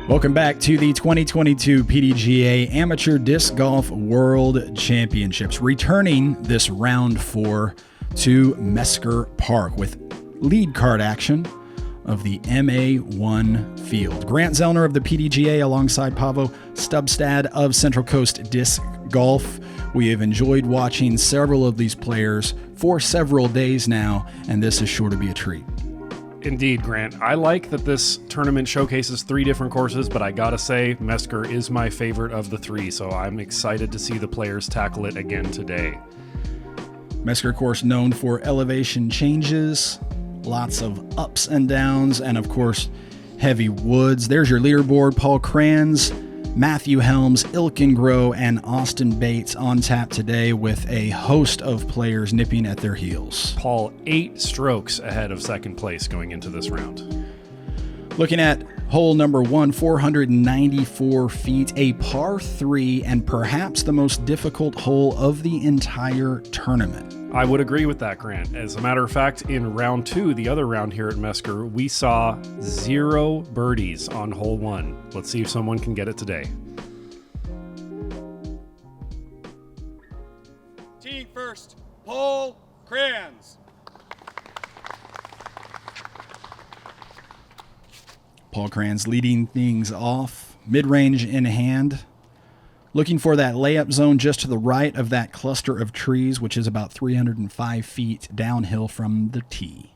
Welcome back to the 2022 PDGA Amateur Disc Golf World Championships. Returning this round 4 to Mesker Park with lead card action of the MA1 field. Grant Zellner of the PDGA alongside Paavo Stubstad of Central Coast Disc Golf. We have enjoyed watching several of these players for several days now, and this is sure to be a treat. Indeed, Grant. I like that this tournament showcases 3 different courses, but I gotta say, Mesker is my favorite of the 3, so I'm excited to see the players tackle it again today. Mesker course known for elevation changes, lots of ups and downs, and of course, heavy woods. There's your leaderboard. Paul Krans, Mathew, Helms, Ilkin, Groh, and Austen Bates on tap today with a host of players nipping at their heels. Paul 8 strokes ahead of second place going into this round. Looking at hole number 1, 494 feet, a par 3, and perhaps the most difficult hole of the entire tournament. I would agree with that, Grant. As a matter of fact, in round 2, the other round here at Mesker, we saw 0 birdies on hole 1. Let's see if someone can get it today. Teeing first, Paul Krans. Paul Krans leading things off, mid-range in hand. Looking for that layup zone just to the right of that cluster of trees, which is about 305 feet downhill from the tee.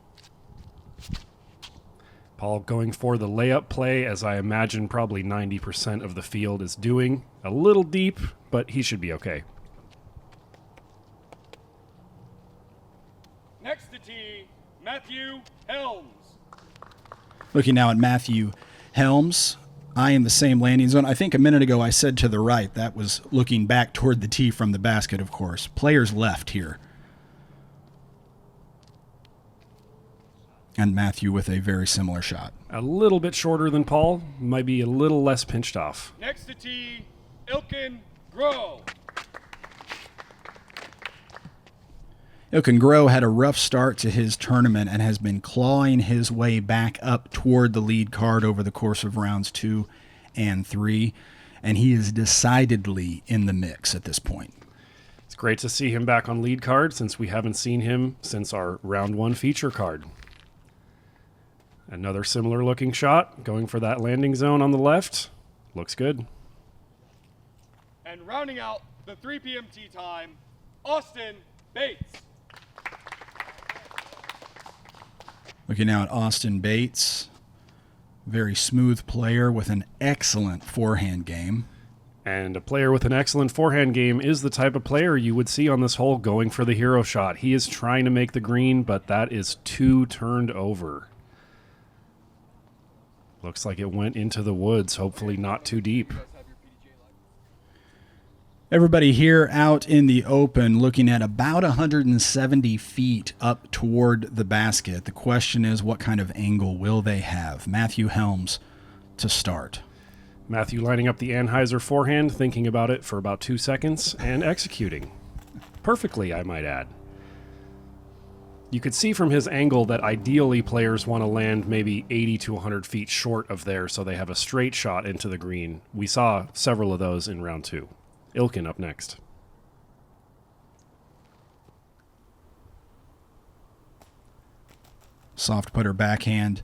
Paul going for the layup play, as I imagine probably 90% of the field is doing. A little deep, but he should be okay. Next to tee, Mathew Helms. Looking now at Mathew Helms, I in the same landing zone. I think a minute ago I said to the right. That was looking back toward the tee from the basket, of course. Players left here. And Mathew with a very similar shot. A little bit shorter than Paul, might be a little less pinched off. Next to tee, Ilkin, Groh. Ilkin Groh had a rough start to his tournament and has been clawing his way back up toward the lead card over the course of rounds 2 and 3, and he is decidedly in the mix at this point. It's great to see him back on lead card since we haven't seen him since our round 1 feature card. Another similar looking shot, going for that landing zone on the left. Looks good. And rounding out the 3 p.m. tee time, Austen Bates. Looking now at Austen Bates, very smooth player with an excellent forehand game. And a player with an excellent forehand game is the type of player you would see on this hole going for the hero shot. He is trying to make the green, but that is 2 turned over. Looks like it went into the woods, hopefully not too deep. Everybody here out in the open looking at about 170 feet up toward the basket. The question is, what kind of angle will they have? Mathew Helms to start. Mathew lining up the Anheuser forehand, thinking about it for about 2 seconds, and executing. Perfectly, I might add. You could see from his angle that ideally players want to land maybe 80 to 100 feet short of there so they have a straight shot into the green. We saw several of those in round 2. Ilkin up next. Soft putter backhand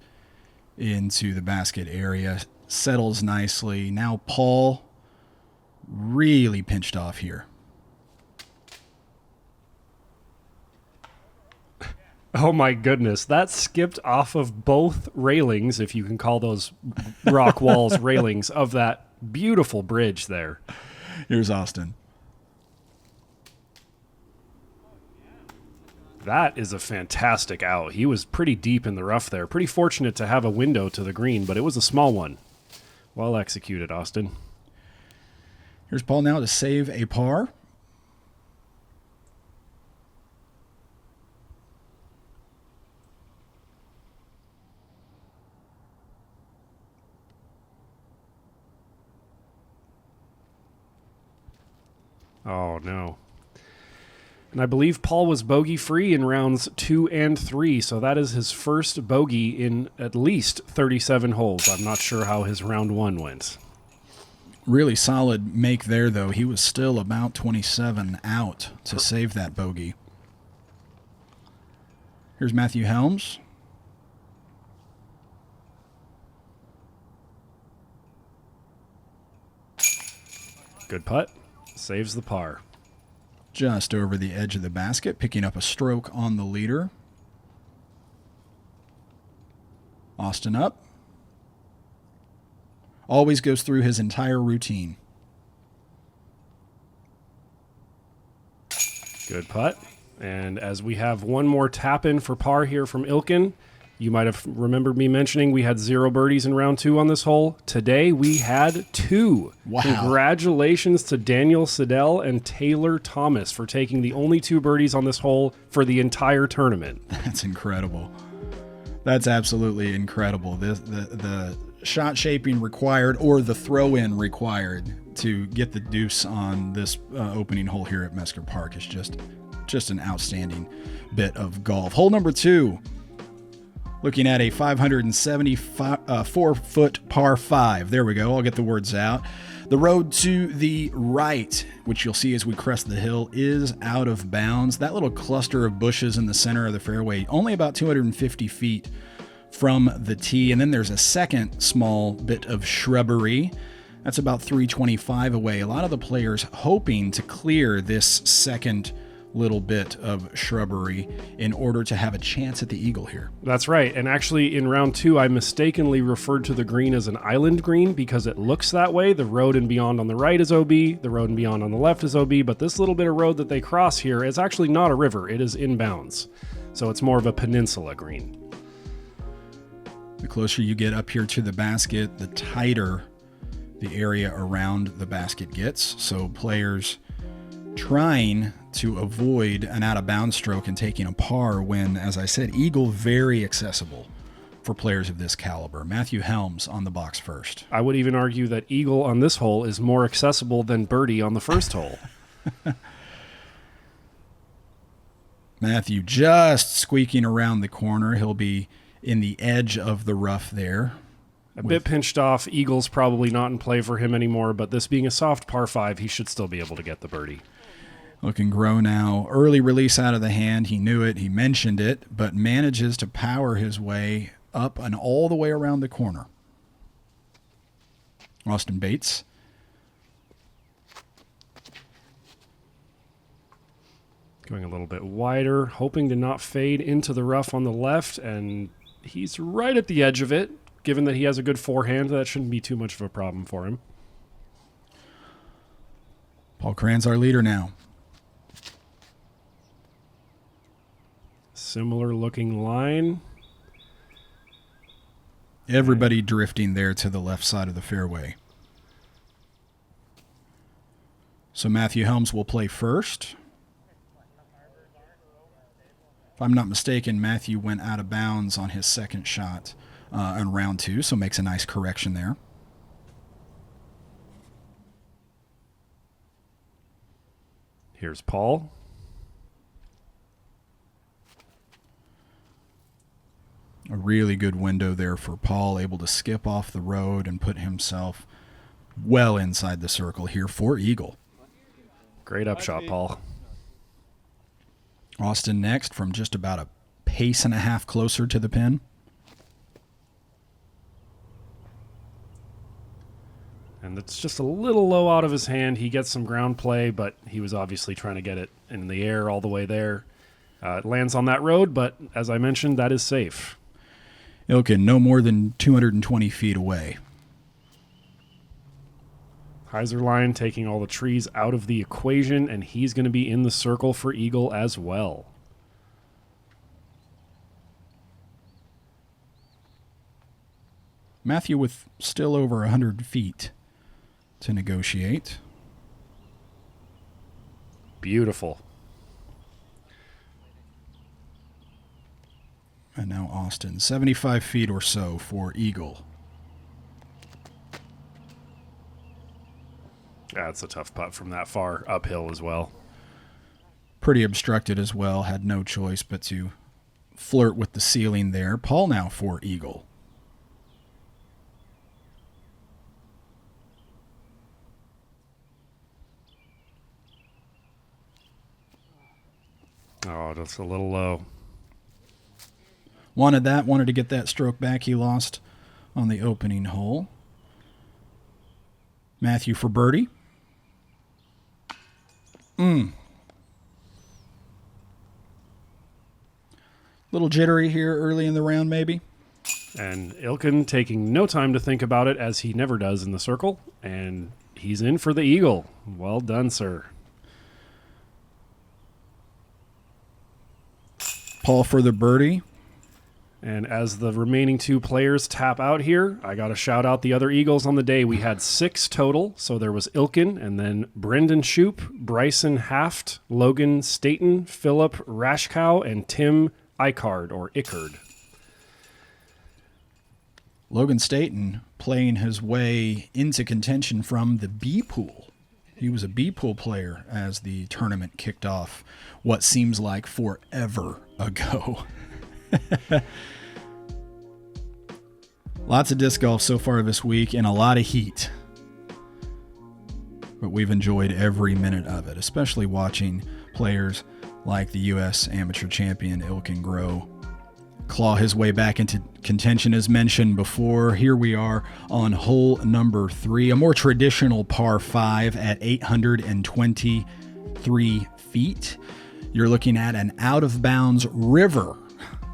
into the basket area. Settles nicely. Now Paul really pinched off here. Oh my goodness, that skipped off of both railings, if you can call those rock walls railings, of that beautiful bridge there. Here's Austen. That is a fantastic out. He was pretty deep in the rough there. Pretty fortunate to have a window to the green, but it was a small one. Well executed, Austen. Here's Paul now to save a par. Oh, no. And I believe Paul was bogey-free in rounds 2 and 3, so that is his first bogey in at least 37 holes. I'm not sure how his round 1 went. Really solid make there, though. He was still about 27 out to save that bogey. Here's Mathew Helms. Good putt. Saves the par. Just over the edge of the basket, picking up a stroke on the leader. Austen up. Always goes through his entire routine. Good putt. And as we have one more tap in for par here from Ilkin, you might have remembered me mentioning we had 0 birdies in round 2 on this hole. Today we had 2. Wow. Congratulations to Daniel Siddell and Taylor Thomas for taking the only 2 birdies on this hole for the entire tournament. That's incredible. That's absolutely incredible. The shot shaping required, or the throw-in required to get the deuce on this opening hole here at Mesker Park is just an outstanding bit of golf. Hole number 2, looking at a 574-foot par 5. There we go. I'll get the words out. The road to the right, which you'll see as we crest the hill, is out of bounds. That little cluster of bushes in the center of the fairway, only about 250 feet from the tee. And then there's a second small bit of shrubbery. That's about 325 away. A lot of the players hoping to clear this second little bit of shrubbery in order to have a chance at the eagle here. That's right. And actually in round 2, I mistakenly referred to the green as an island green because it looks that way. The road and beyond on the right is OB, the road and beyond on the left is OB, but this little bit of road that they cross here is actually not a river. It is inbounds. So it's more of a peninsula green. The closer you get up here to the basket, the tighter the area around the basket gets. So players trying to avoid an out-of-bounds stroke and taking a par when, as I said, eagle very accessible for players of this caliber. Mathew Helms on the box first. I would even argue that eagle on this hole is more accessible than birdie on the first hole. Mathew just squeaking around the corner. He'll be in the edge of the rough there. A bit pinched off. Eagle's probably not in play for him anymore, but this being a soft par 5, he should still be able to get the birdie. Looking Groh now. Early release out of the hand. He knew it. He mentioned it, but manages to power his way up and all the way around the corner. Austin Bates. Going a little bit wider, hoping to not fade into the rough on the left, and he's right at the edge of it. Given that he has a good forehand, that shouldn't be too much of a problem for him. Paul Krans, our leader now. Similar looking line. Everybody drifting there to the left side of the fairway. So Mathew Helms will play first. If I'm not mistaken, Mathew went out of bounds on his second shot in round 2, so makes a nice correction there. Here's Paul. A really good window there for Paul, able to skip off the road and put himself well inside the circle here for eagle. Great upshot, Paul. Austen next from just about a pace and a half closer to the pin. And it's just a little low out of his hand. He gets some ground play, but he was obviously trying to get it in the air all the way there. It lands on that road, but as I mentioned, that is safe. Ilkin no more than 220 feet away. Heiser line taking all the trees out of the equation, and he's going to be in the circle for eagle as well. Mathew with still over 100 feet to negotiate. Beautiful. And now Austen, 75 feet or so for eagle. That's a tough putt from that far uphill as well. pretty obstructed as well. Had no choice but to flirt with the ceiling there. Paul now for eagle. Oh, that's a little low. Wanted to get that stroke back he lost on the opening hole. Mathew for birdie. Little jittery here early in the round, maybe. And Ilkin taking no time to think about it, as he never does in the circle, and he's in for the eagle. Well done, sir. Paul for the birdie. And as the remaining two players tap out here, I got to shout out the other Eagles on the day. We had 6 total. So there was Ilkin, and then Brendan Shoup, Bryson Haft, Logan Staten, Philip Rashkow, and Tim Icard, or Ickard. Logan Staten playing his way into contention from the B pool. He was a B pool player as the tournament kicked off what seems like forever ago. Lots of disc golf so far this week and a lot of heat. But we've enjoyed every minute of it, especially watching players like the U.S. amateur champion Ilkin Groh claw his way back into contention as mentioned before. Here we are on hole number 3, a more traditional par 5 at 823 feet. You're looking at an out-of-bounds river,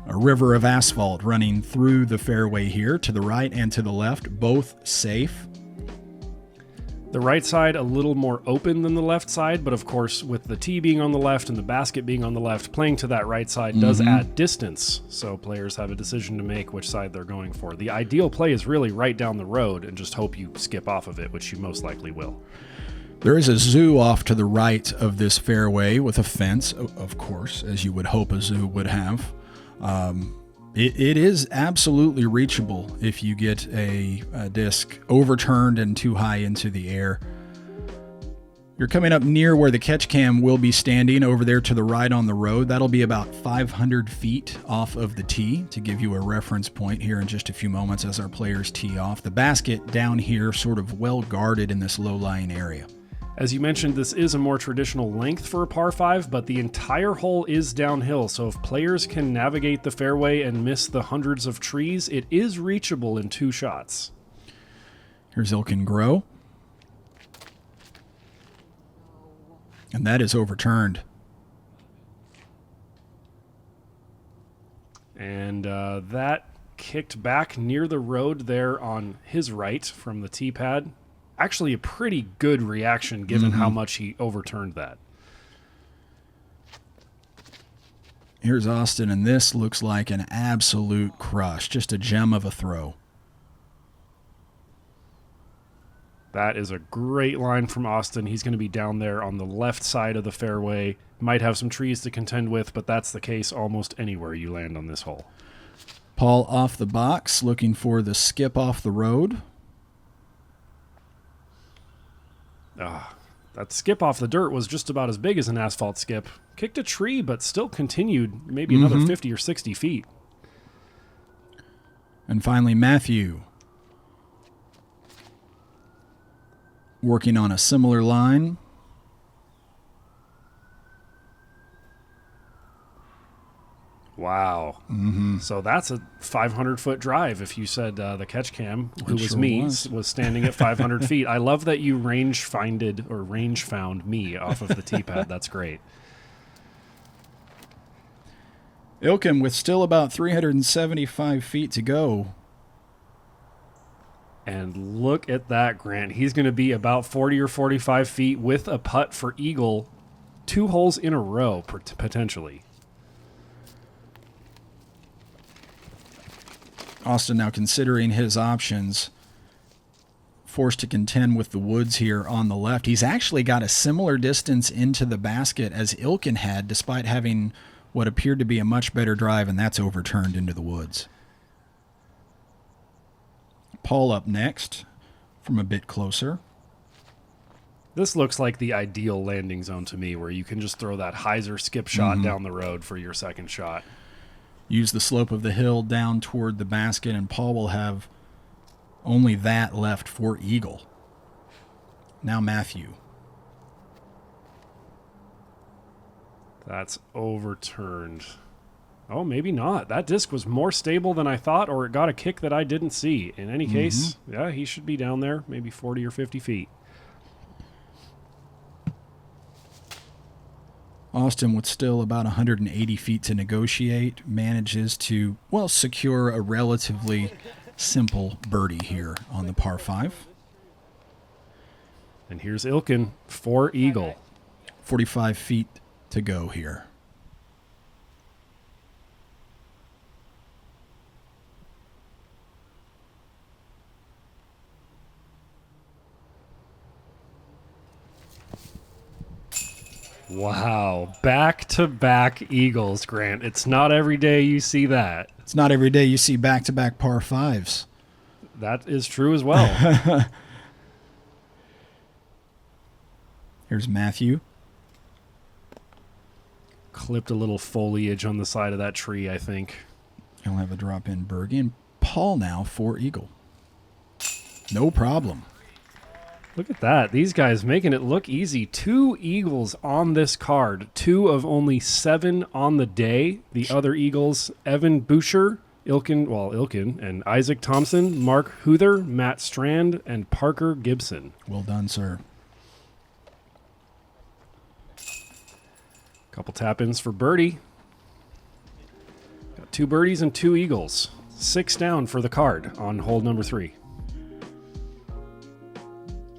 a river of asphalt running through the fairway here to the right and to the left, both safe. The right side a little more open than the left side, but of course with the tee being on the left and the basket being on the left, playing to that right side does add distance, so players have a decision to make which side they're going for. The ideal play is really right down the road and just hope you skip off of it, which you most likely will. There is a zoo off to the right of this fairway with a fence, of course, as you would hope a zoo would have. It is absolutely reachable if you get a disc overturned and too high into the air. You're coming up near where the catch cam will be standing over there to the right on the road. That'll be about 500 feet off of the tee to give you a reference point here in just a few moments as our players tee off. The basket down here sort of well guarded in this low-lying area. As you mentioned, this is a more traditional length for a par 5, but the entire hole is downhill, so if players can navigate the fairway and miss the hundreds of trees, it is reachable in 2 shots. Here's Ilkin Groh. And that is overturned. And that kicked back near the road there on his right from the tee pad. Actually a pretty good reaction given how much he overturned that. Here's Austen, and this looks like an absolute crush. Just a gem of a throw. That is a great line from Austen. He's going to be down there on the left side of the fairway. Might have some trees to contend with, but that's the case almost anywhere you land on this hole. Paul off the box, looking for the skip off the road. That skip off the dirt was just about as big as an asphalt skip. Kicked a tree, but still continued maybe another 50 or 60 feet. And finally, Mathew. Working on a similar line. Wow. So that's a 500-foot drive if you said the catch cam, who was me, was standing at 500 feet. I love that you range found me off of the tee pad. That's great. Ilkin with still about 375 feet to go. And look at that, Grant. He's going to be about 40 or 45 feet with a putt for eagle 2 holes in a row, potentially. Austen now considering his options, forced to contend with the woods here on the left. He's actually got a similar distance into the basket as Ilkin had, despite having what appeared to be a much better drive, and that's overturned into the woods. Paul up next from a bit closer. This looks like the ideal landing zone to me, where you can just throw that hyzer skip shot down the road for your second shot. Use the slope of the hill down toward the basket, and Paul will have only that left for eagle. Now Mathew. That's overturned. Oh, maybe not. That disc was more stable than I thought, or it got a kick that I didn't see. In any case, yeah, he should be down there, maybe 40 or 50 feet. Austen, with still about 180 feet to negotiate, manages to, well, secure a relatively simple birdie here on the par 5. And here's Ilkin for eagle. 45 feet to go here. Wow. Back-to-back eagles, Grant. It's not every day you see that. It's not every day you see back-to-back par 5s. That is true as well. Here's Mathew. Clipped a little foliage on the side of that tree, I think. He'll have a drop-in birdie. And Paul now for eagle. No problem. Look at that. These guys making it look easy. 2 eagles on this card. 2 of only 7 on the day. The other eagles, Evan Boucher, Ilkin, and Isaac Thompson, Mark Huther, Matt Strand, and Parker Gibson. Well done, sir. Couple tap-ins for birdie. Got 2 birdies and 2 eagles. 6 down for the card on hole number 3.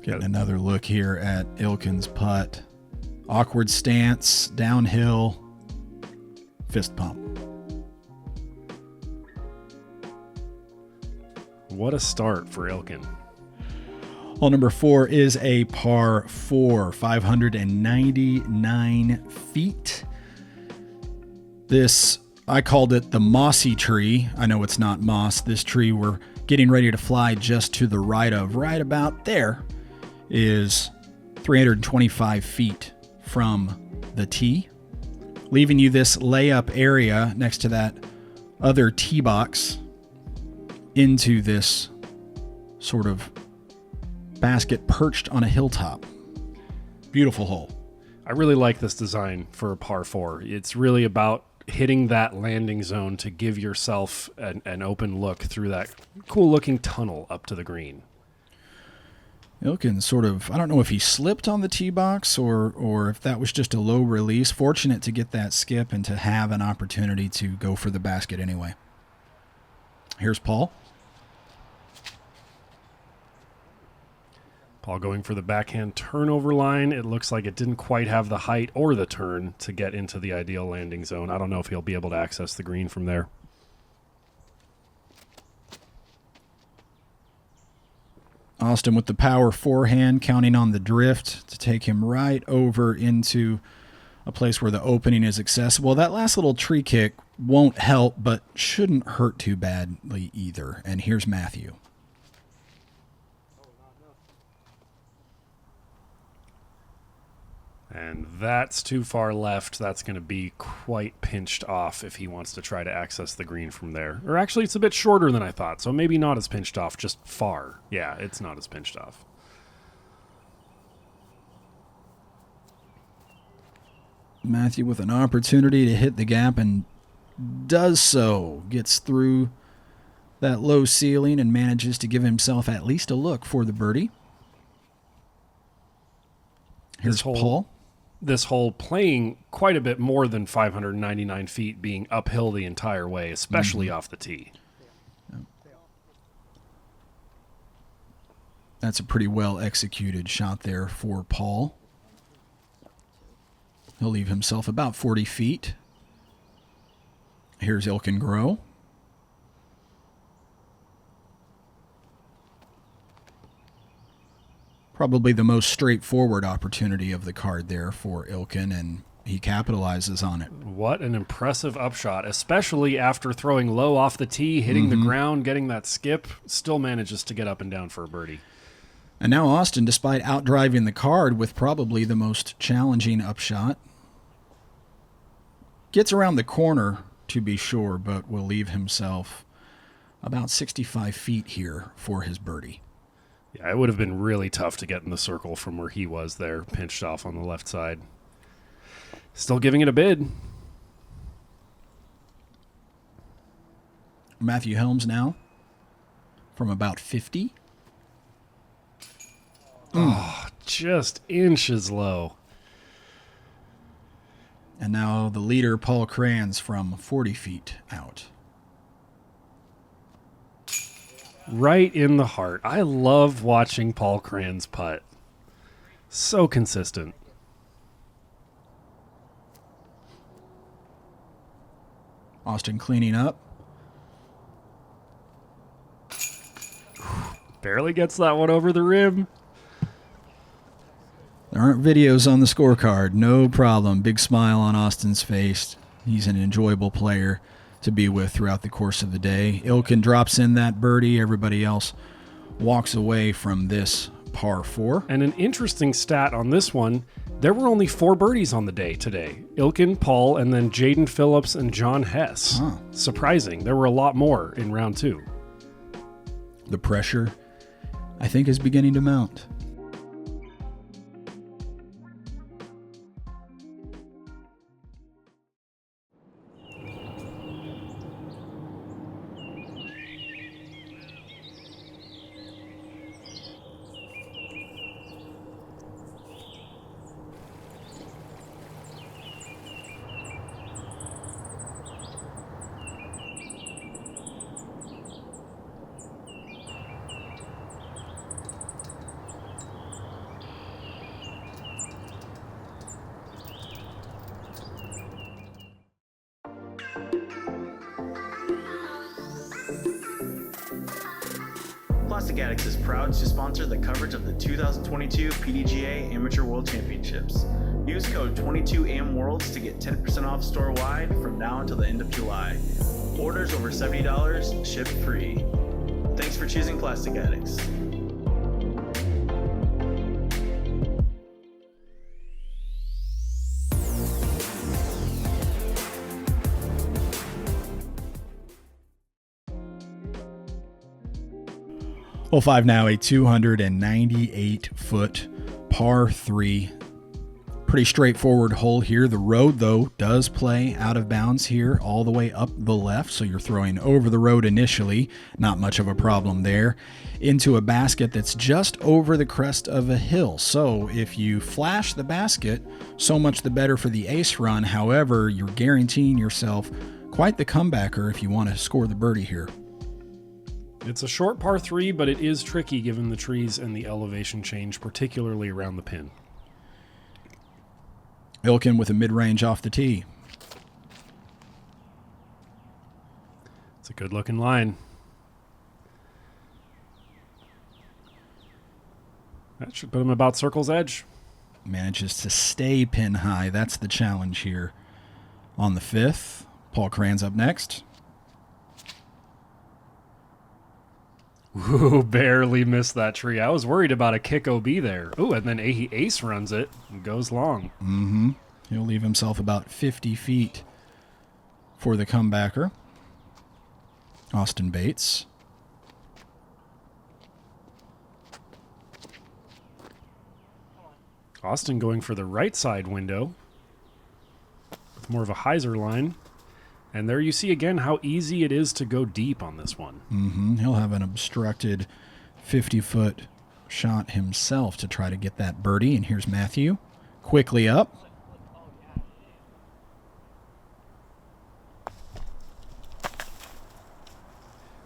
Getting another look here at Ilkin's putt. Awkward stance, downhill, fist pump. What a start for Ilkin. Hole number 4 is a par 4, 599 feet. This, I called it the mossy tree. I know it's not moss. This tree we're getting ready to fly just to the right of, right about there, is 325 feet from the tee, leaving you this layup area next to that other tee box into this sort of basket perched on a hilltop. Beautiful hole. I really like this design for a par 4. It's really about hitting that landing zone to give yourself an open look through that cool-looking tunnel up to the green. Ilkin sort of, I don't know if he slipped on the tee box or if that was just a low release. Fortunate to get that skip and to have an opportunity to go for the basket anyway. Here's Paul. Paul going for the backhand turnover line. It looks like it didn't quite have the height or the turn to get into the ideal landing zone. I don't know if he'll be able to access the green from there. Austen with the power forehand, counting on the drift to take him right over into a place where the opening is accessible. That last little tree kick won't help, but shouldn't hurt too badly either. And here's Mathew. And that's too far left. That's going to be quite pinched off if he wants to try to access the green from there. Or actually, it's a bit shorter than I thought, so maybe not as pinched off, just far. Yeah, it's not as pinched off. Mathew with an opportunity to hit the gap and does so. Gets through that low ceiling and manages to give himself at least a look for the birdie. Here's Paul. This hole playing quite a bit more than 599 feet, being uphill the entire way, especially off the tee. That's a pretty well executed shot there for Paul. He'll leave himself about 40 feet. Here's Ilkin Groh. Probably the most straightforward opportunity of the card there for Ilkin, and he capitalizes on it. What an impressive upshot, especially after throwing low off the tee, hitting the ground, getting that skip, still manages to get up and down for a birdie. And now Austen, despite outdriving the card with probably the most challenging upshot, gets around the corner to be sure, but will leave himself about 65 feet here for his birdie. Yeah, it would have been really tough to get in the circle from where he was there, pinched off on the left side. Still giving it a bid. Mathew Helms now from about 50. Oh, just inches low. And now the leader, Paul Krans, from 40 feet out. Right in the heart. I love watching Paul Krans putt. So consistent. Austen cleaning up. Barely gets that one over the rim. There aren't videos on the scorecard. No problem. Big smile on Austen's face. He's an enjoyable player to be with throughout the course of the day. Ilkin drops in that birdie. Everybody else walks away from this par 4. And an interesting stat on this one, there were only 4 birdies on the day today. Ilkin, Paul, and then Jaden Phillips and John Hess. Huh. Surprising. There were a lot more in round 2. The pressure, I think, is beginning to mount. Plastic Addicts is proud to sponsor the coverage of the 2022 PDGA Amateur World Championships. Use code 22AMWorlds to get 10% off store-wide from now until the end of July. Orders over $70 ship free. Thanks for choosing Plastic Addicts. Hole 5 now, a 298-foot par 3. Pretty straightforward hole here. The road, though, does play out of bounds here all the way up the left, so you're throwing over the road initially. Not much of a problem there. Into a basket that's just over the crest of a hill. So if you flash the basket, so much the better for the ace run. However, you're guaranteeing yourself quite the comebacker if you want to score the birdie here. It's a short par 3, but it is tricky given the trees and the elevation change, particularly around the pin. Ilkin with a mid-range off the tee. It's a good-looking line. That should put him about circle's edge. Manages to stay pin high. That's the challenge here. On the 5th, Paul Krans up next. Ooh, barely missed that tree. I was worried about a kick OB there. Ooh, and then he ace runs it and goes long. Mm-hmm. He'll leave himself about 50 feet for the comebacker. Austen Bates. Austen going for the right side window with more of a hyzer line. And there you see again how easy it is to go deep on this one. Mm-hmm. He'll have an obstructed 50-foot shot himself to try to get that birdie. And here's Mathew quickly up.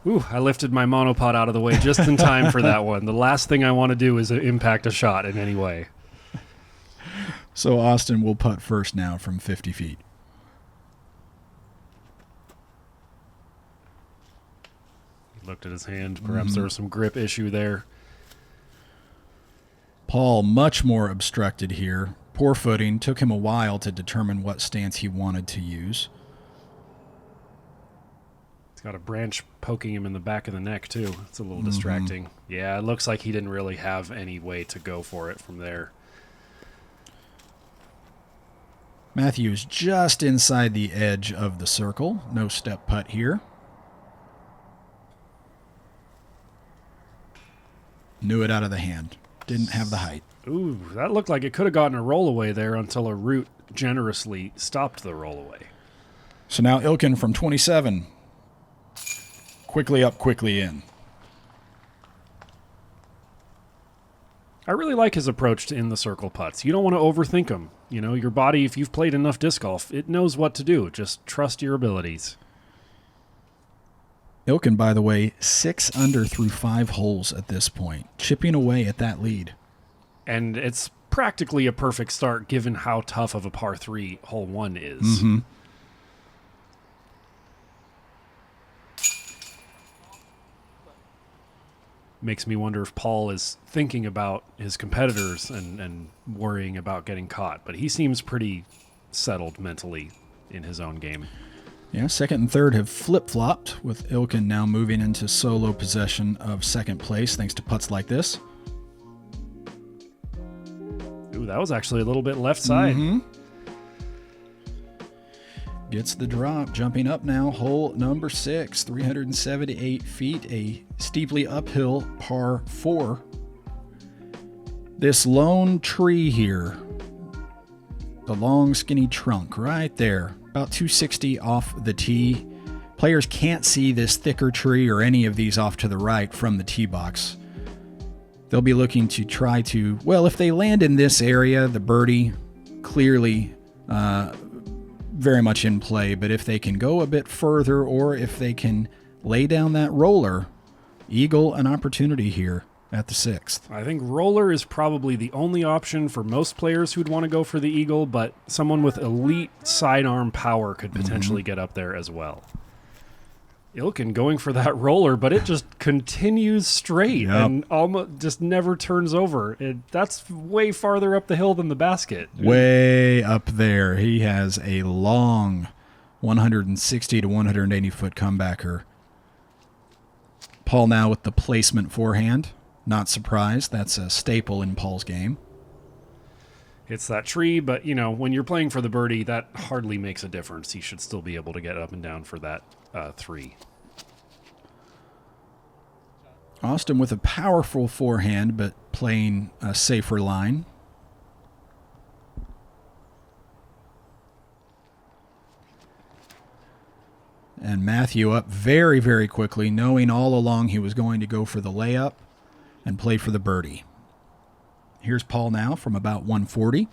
Ooh, I lifted my monopod out of the way just in time for that one. The last thing I want to do is impact a shot in any way. So Austen will putt first now from 50 feet. Looked at his hand. Perhaps there was some grip issue there. Paul much more obstructed here. Poor footing. Took him a while to determine what stance he wanted to use. He's got a branch poking him in the back of the neck, too. It's a little distracting. Yeah, it looks like he didn't really have any way to go for it from there. Mathew is just inside the edge of the circle. No step putt here. Knew it out of the hand. Didn't have the height. Ooh, that looked like it could have gotten a rollaway there until a root generously stopped the rollaway. So now Ilkin from 27. Quickly up, quickly in. I really like his approach to in the circle putts. You don't want to overthink them. You know, your body, if you've played enough disc golf, it knows what to do. Just trust your abilities. Ilkin, by the way, 6 under through 5 holes at this point, chipping away at that lead. And it's practically a perfect start given how tough of a par 3 hole 1 is. Mm-hmm. Makes me wonder if Paul is thinking about his competitors and worrying about getting caught. But he seems pretty settled mentally in his own game. Yeah, second and third have flip-flopped, with Ilkin now moving into solo possession of second place thanks to putts like this. Ooh, that was actually a little bit left side. Mm-hmm. Gets the drop, jumping up now, hole number 6, 378 feet, a steeply uphill par 4. This lone tree here, the long skinny trunk right there, about 260 off the tee. Players can't see this thicker tree or any of these off to the right from the tee box. They'll be looking to try to, well, if they land in this area, the birdie clearly very much in play, but if they can go a bit further or if they can lay down that roller, eagle an opportunity here at the 6th. I think roller is probably the only option for most players who'd want to go for the eagle, but someone with elite sidearm power could potentially get up there as well. Ilkin going for that roller, but it just continues straight and almost just never turns over. That's way farther up the hill than the basket. Way up there. He has a long 160 to 180 foot comebacker. Paul now with the placement forehand. Not surprised. That's a staple in Paul's game. It's that tree, but, you know, when you're playing for the birdie, that hardly makes a difference. He should still be able to get up and down for that 3. Austen with a powerful forehand, but playing a safer line. And Mathew up very, very quickly, knowing all along he was going to go for the layup and play for the birdie. Here's Paul now from about 140.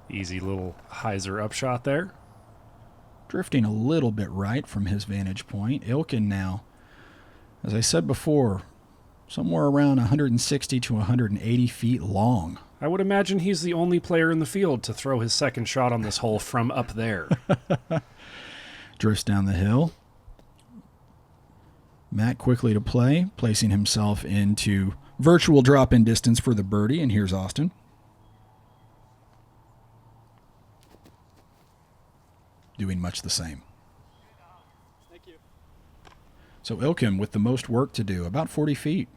Easy little hyzer upshot there. Drifting a little bit right from his vantage point. Ilkin now, as I said before, somewhere around 160 to 180 feet long. I would imagine he's the only player in the field to throw his second shot on this hole from up there. Drifts down the hill. Matt quickly to play, placing himself into virtual drop-in distance for the birdie, and here's Austen. Doing much the same. Thank you. So Ilkin with the most work to do, about 40 feet.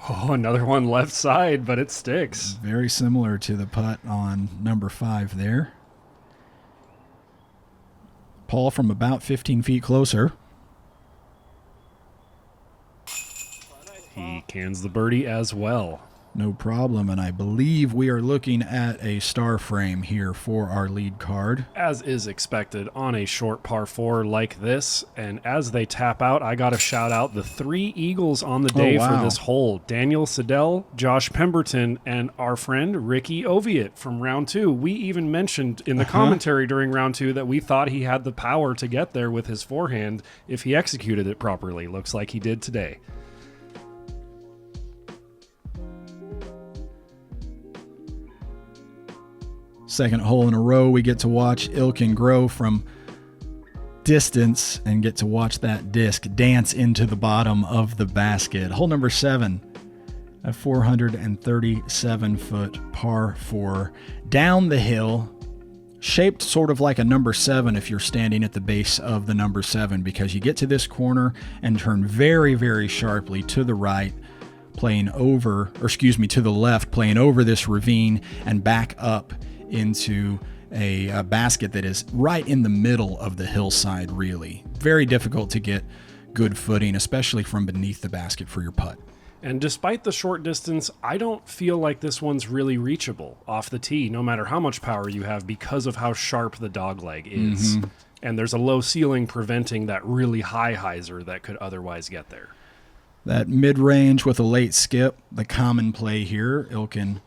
Oh, another one left side, but it sticks. Very similar to the putt on number 5 there. Paul from about 15 feet closer. He cans the birdie as well. No problem, and I believe we are looking at a star frame here for our lead card. As is expected on a short par 4 like this. And as they tap out, I got to shout out the 3 eagles on the day for this hole. Daniel Siddell, Josh Pemberton, and our friend Ricky Oviatt from round 2. We even mentioned in the commentary during round 2 that we thought he had the power to get there with his forehand if he executed it properly. Looks like he did today. Second hole in a row, we get to watch Ilkin Groh from distance and get to watch that disc dance into the bottom of the basket. Hole number 7, a 437-foot par 4 down the hill, shaped sort of like a number 7 if you're standing at the base of the number 7, because you get to this corner and turn very, very sharply to the right, to the left, playing over this ravine and back up into a basket that is right in the middle of the hillside, really. Very difficult to get good footing, especially from beneath the basket for your putt. And despite the short distance, I don't feel like this one's really reachable off the tee, no matter how much power you have, because of how sharp the dogleg is. Mm-hmm. And there's a low ceiling preventing that really high hyzer that could otherwise get there. That mid-range with a late skip, the common play here. Ilkin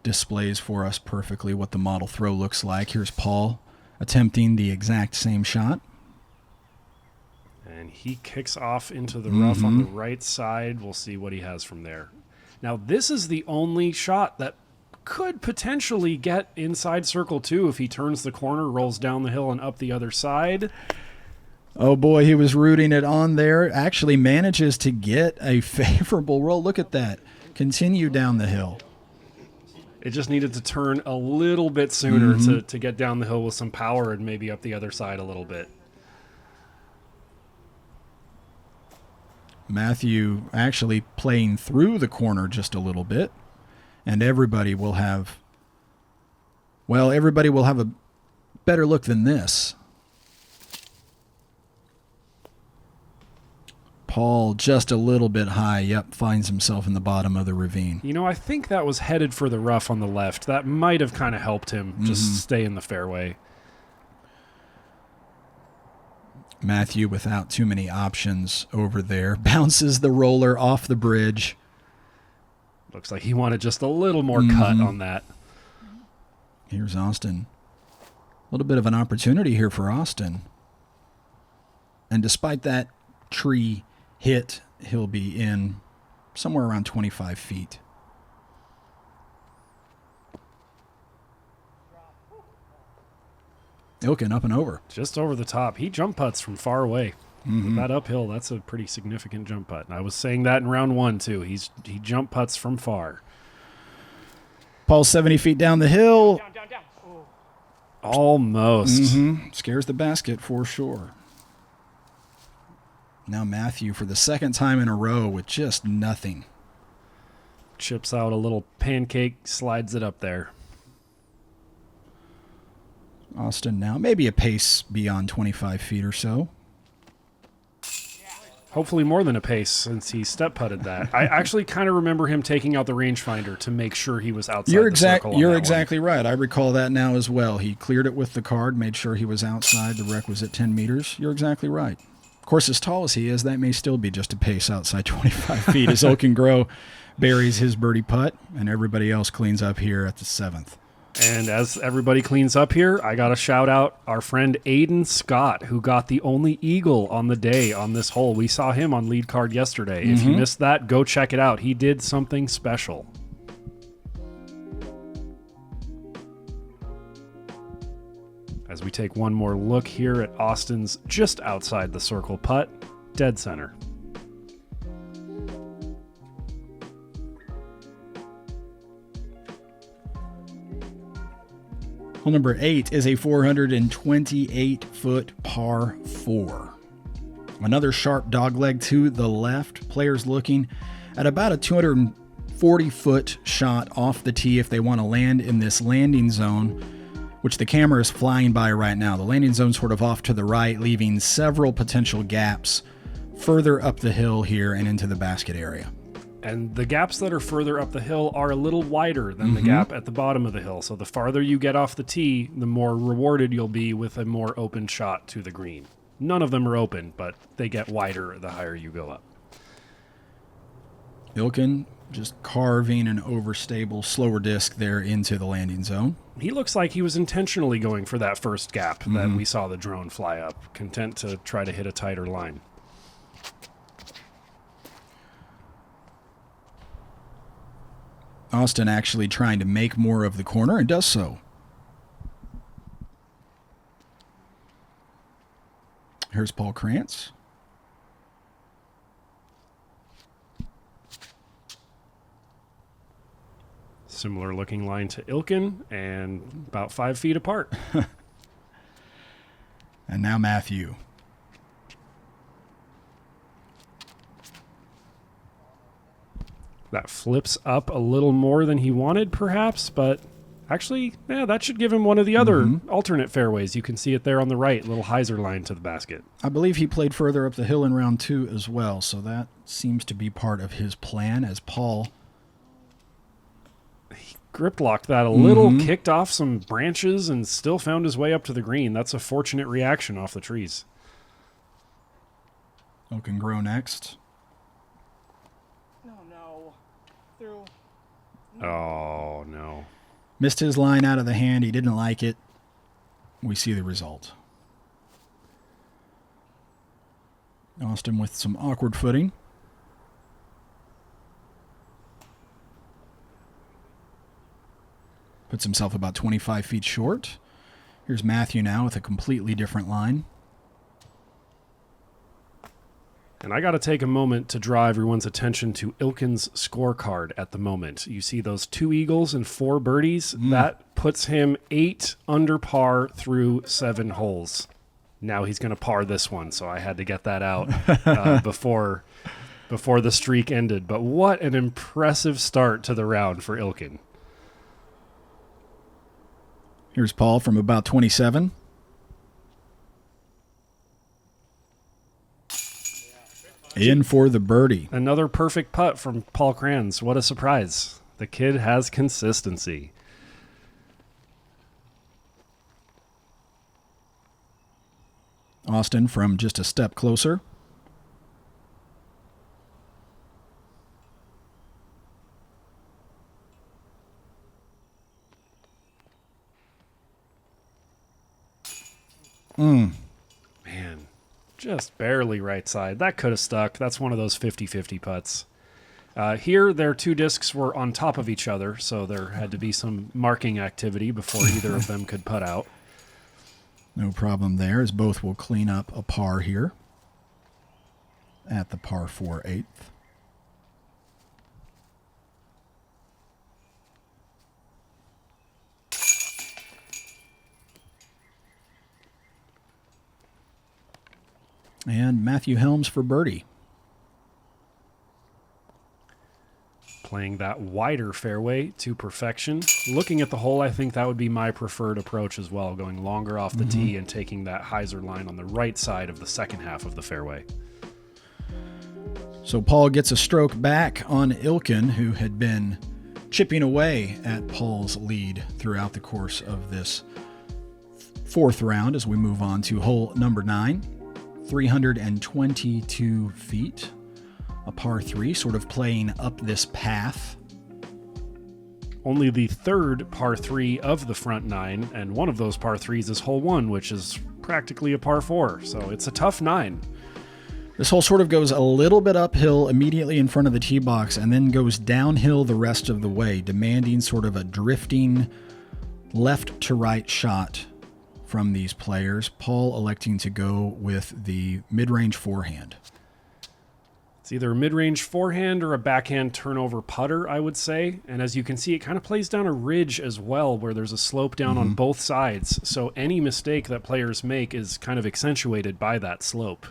displays for us perfectly what the model throw looks like. Here's Paul attempting the exact same shot. And he kicks off into the rough on the right side. We'll see what he has from there. Now, this is the only shot that could potentially get inside circle 2 if he turns the corner, rolls down the hill, and up the other side. Oh, boy, he was rooting it on there. Actually manages to get a favorable roll. Look at that. Continue down the hill. It just needed to turn a little bit sooner to get down the hill with some power and maybe up the other side a little bit. Mathew actually playing through the corner just a little bit, and everybody will have a better look than this. Paul just a little bit high, finds himself in the bottom of the ravine. You know, I think that was headed for the rough on the left. That might have kind of helped him just stay in the fairway. Mathew, without too many options over there, bounces the roller off the bridge. Looks like he wanted just a little more cut on that. Here's Austen. A little bit of an opportunity here for Austen. And despite that tree hit, he'll be in somewhere around 25 feet. Ilkin up and over. Just over the top. He jump putts from far away. With that uphill, that's a pretty significant jump putt. And I was saying that in round 1, too. He jump putts from far. Paul's 70 feet down the hill. Down. Oh. Almost. Scares the basket for sure. Now Mathew for the second time in a row with just nothing. Chips out a little pancake, slides it up there. Austen now, maybe a pace beyond 25 feet or so. Hopefully more than a pace, since he step putted that. I actually kind of remember him taking out the rangefinder to make sure he was outside the circle. You're exactly right. I recall that now as well. He cleared it with the card, made sure he was outside the requisite 10 meters. You're exactly right. Of course, as tall as he is, that may still be just a pace outside 25 feet as Groh buries his birdie putt, and everybody else cleans up here at the 7th. And as everybody cleans up here, I got to shout out our friend Aiden Scott, who got the only eagle on the day on this hole. We saw him on lead card yesterday. If you missed that, go check it out. He did something special. As we take one more look here at Austen's just outside the circle putt, dead center. Hole number 8 is a 428-foot par 4. Another sharp dogleg to the left. Players looking at about a 240-foot shot off the tee if they want to land in this landing zone, which the camera is flying by right now. The landing zone sort of off to the right, leaving several potential gaps further up the hill here and into the basket area. And the gaps that are further up the hill are a little wider than the gap at the bottom of the hill. So the farther you get off the tee, the more rewarded you'll be with a more open shot to the green. None of them are open, but they get wider the higher you go up. Ilkin just carving an overstable, slower disc there into the landing zone. He looks like he was intentionally going for that first gap that we saw the drone fly up, content to try to hit a tighter line. Austen actually trying to make more of the corner and does so. Here's Paul Krans. Similar looking line to Ilkin and about 5 feet apart. And now Mathew. That flips up a little more than he wanted, perhaps, but actually, yeah, that should give him one of the other alternate fairways. You can see it there on the right, little hyzer line to the basket. I believe he played further up the hill in round 2 as well, so that seems to be part of his plan as Paul Grip locked that a little, kicked off some branches, and still found his way up to the green. That's a fortunate reaction off the trees. Ilkin Groh next. No. Through. Oh, no. Missed his line out of the hand. He didn't like it. We see the result. Austen with some awkward footing. Puts himself about 25 feet short. Here's Mathew now with a completely different line. And I got to take a moment to draw everyone's attention to Ilkin's scorecard at the moment. You see those 2 eagles and 4 birdies? That puts him 8 under par through 7 holes. Now he's going to par this one, so I had to get that out before the streak ended. But what an impressive start to the round for Ilkin. Here's Paul from about 27. In for the birdie. Another perfect putt from Paul Krans. What a surprise. The kid has consistency. Austen from just a step closer. Man, just barely right side. That could have stuck. That's one of those 50-50 putts. Here, their 2 discs were on top of each other, so there had to be some marking activity before either of them could putt out. No problem there, as both will clean up a par here at the par 4 8th. And Mathew Helms for birdie. Playing that wider fairway to perfection. Looking at the hole, I think that would be my preferred approach as well, going longer off the tee and taking that hyzer line on the right side of the second half of the fairway. So Paul gets a stroke back on Ilkin, who had been chipping away at Paul's lead throughout the course of this 4th round as we move on to hole number 9. 322 feet, a par 3, sort of playing up this path. Only the 3rd par 3 of the front 9, and one of those par 3s is hole 1, which is practically a par 4, so it's a tough 9. This hole sort of goes a little bit uphill immediately in front of the tee box and then goes downhill the rest of the way, demanding sort of a drifting left to right shot from these players. Paul electing to go with the mid-range forehand. It's either a mid-range forehand or a backhand turnover putter, I would say. And as you can see, it kind of plays down a ridge as well, where there's a slope down on both sides. So any mistake that players make is kind of accentuated by that slope.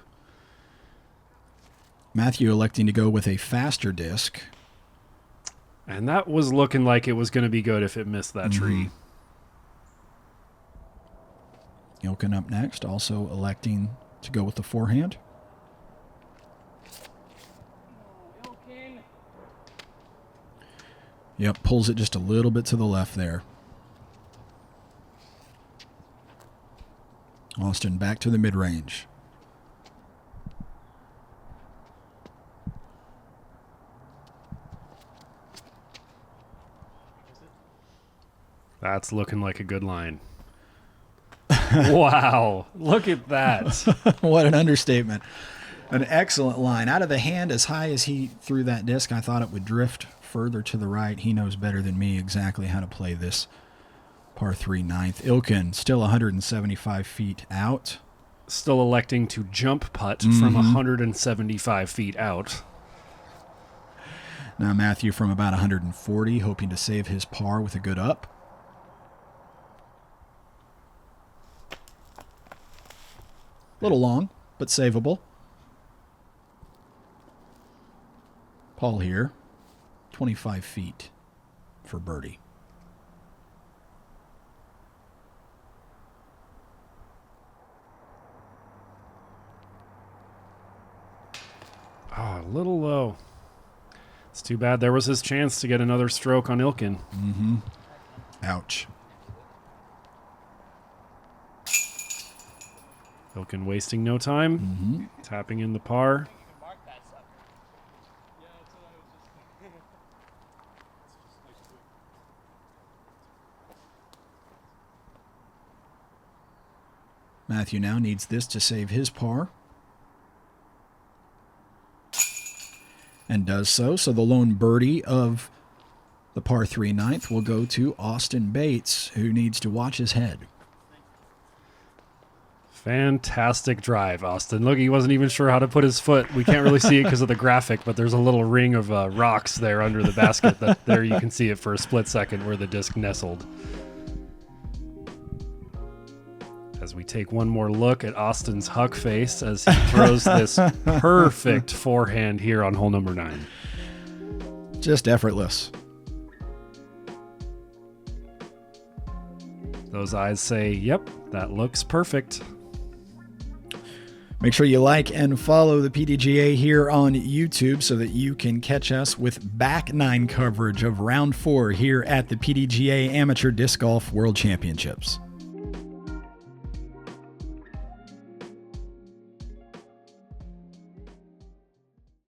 Mathew electing to go with a faster disc. And that was looking like it was going to be good if it missed that tree. Ilkin up next, also electing to go with the forehand. Ilkin. Yep, pulls it just a little bit to the left there. Austen back to the mid-range. That's looking like a good line. Wow, look at that. What an understatement. An excellent line. Out of the hand as high as he threw that disc, I thought it would drift further to the right. He knows better than me exactly how to play this par 3 ninth. Ilkin still 175 feet out. still electing to jump putt from 175 feet out. Now Mathew from about 140, hoping to save his par with a good up. A little long, but savable. Paul here, 25 feet for birdie. Oh, a little low. It's too bad. There was his chance to get another stroke on Ilkin. Ouch. Ilkin wasting no time. Tapping in the par. Mathew now needs this to save his par. And does so. So the lone birdie of the par 3 ninth will go to Austen Bates, who needs to watch his head. Fantastic drive, Austen. Look, he wasn't even sure how to put his foot. We can't really see it because of the graphic, but there's a little ring of rocks there under the basket. That there you can see it for a split second where the disc nestled. As we take one more look at Austin's huck face as he throws this perfect forehand here on hole number 9. Just effortless. Those eyes say, yep, that looks perfect. Make sure you like and follow the PDGA here on YouTube so that you can catch us with back 9 coverage of round 4 here at the PDGA Amateur Disc Golf World Championships.